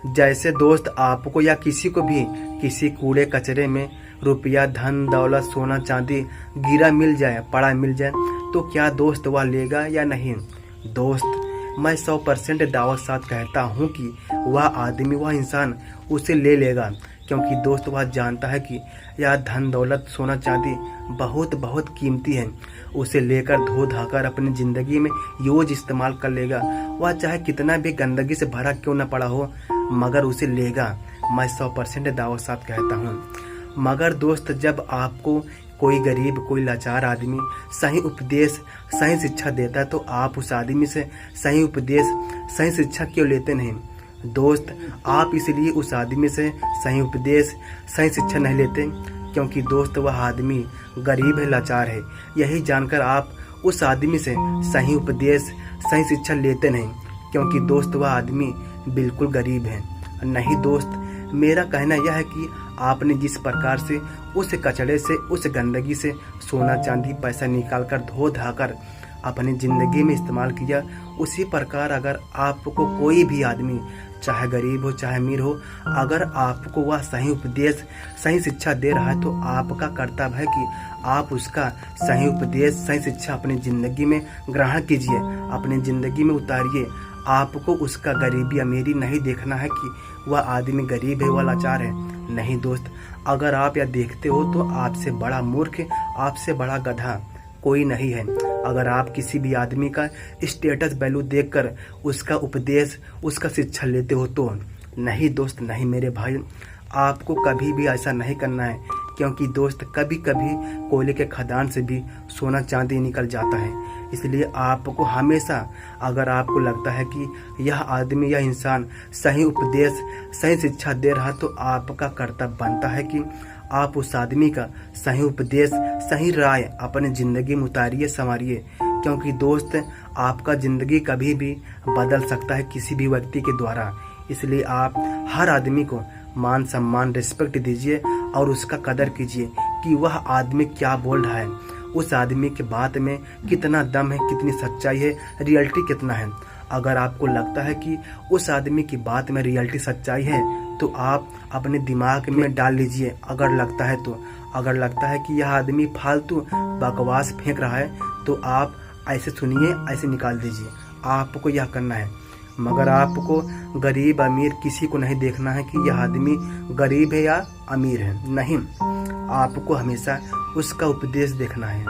जैसे दोस्त आपको या किसी को भी किसी कूड़े कचरे में रुपया, धन दौलत, सोना चांदी गिरा मिल जाए, पड़ा मिल जाए, तो क्या दोस्त वह लेगा या नहीं? दोस्त, मैं 100% दावत साथ कहता हूँ कि वह आदमी, वह इंसान उसे ले लेगा, क्योंकि दोस्त वह जानता है कि यह धन दौलत, सोना चांदी बहुत बहुत कीमती है। उसे लेकर धो धाकर अपनी ज़िंदगी में यूज इस्तेमाल कर लेगा। वह चाहे कितना भी गंदगी से भरा क्यों न पड़ा हो, मगर उसे लेगा। मैं 100% दावत साथ कहता हूँ। मगर दोस्त, जब आपको कोई गरीब, कोई लाचार आदमी सही उपदेश, सही शिक्षा देता है, तो आप उस आदमी से सही उपदेश, सही शिक्षा क्यों लेते नहीं? दोस्त, आप इसलिए उस आदमी से सही उपदेश, सही शिक्षा नहीं लेते क्योंकि दोस्त वह आदमी गरीब है, लाचार है। यही जानकर आप उस आदमी से सही उपदेश, सही शिक्षा लेते नहीं क्योंकि दोस्त वह आदमी बिल्कुल गरीब है। नहीं दोस्त, मेरा कहना यह है कि आपने जिस प्रकार से उस कचड़े से, उस गंदगी से सोना चांदी पैसा निकालकर धो धाकर अपनी ज़िंदगी में इस्तेमाल किया, उसी प्रकार अगर आपको कोई भी आदमी, चाहे गरीब हो चाहे अमीर हो, अगर आपको वह सही उपदेश, सही शिक्षा दे रहा है, तो आपका कर्तव्य है कि आप उसका सही उपदेश, सही शिक्षा अपनी ज़िंदगी में ग्रहण कीजिए, अपनी ज़िंदगी में उतारिए। आपको उसका गरीबी अमीरी नहीं देखना है कि वह आदमी गरीब है, वह लाचार है। नहीं दोस्त, अगर आप यह देखते हो तो आपसे बड़ा मूर्ख, आपसे बड़ा गधा कोई नहीं है। अगर आप किसी भी आदमी का स्टेटस वैल्यू देखकर उसका उपदेश, उसका शिक्षा लेते हो तो नहीं दोस्त, नहीं मेरे भाई, आपको कभी भी ऐसा नहीं करना है, क्योंकि दोस्त कभी कभी कोयले के खदान से भी सोना चांदी निकल जाता है। इसलिए आपको हमेशा, अगर आपको लगता है कि यह आदमी, यह इंसान सही उपदेश, सही शिक्षा दे रहा, तो आपका कर्तव्य बनता है कि आप उस आदमी का सही उपदेश, सही राय अपनी ज़िंदगी में उतारिए, संवारिए, क्योंकि दोस्त आपका ज़िंदगी कभी भी बदल सकता है किसी भी व्यक्ति के द्वारा। इसलिए आप हर आदमी को मान सम्मान, रिस्पेक्ट दीजिए और उसका कदर कीजिए कि वह आदमी क्या बोल रहा है, उस आदमी के बात में कितना दम है, कितनी सच्चाई है, रियलिटी कितना है। अगर आपको लगता है कि उस आदमी की बात में रियलिटी, सच्चाई है, तो आप अपने दिमाग में डाल लीजिए। अगर लगता है तो, अगर लगता है कि यह आदमी फालतू बकवास फेंक रहा है, तो आप ऐसे सुनिए, ऐसे निकाल दीजिए। आपको यह करना है। मगर आपको गरीब अमीर किसी को नहीं देखना है कि यह आदमी गरीब है या अमीर है। नहीं, आपको हमेशा उसका उपदेश देखना है।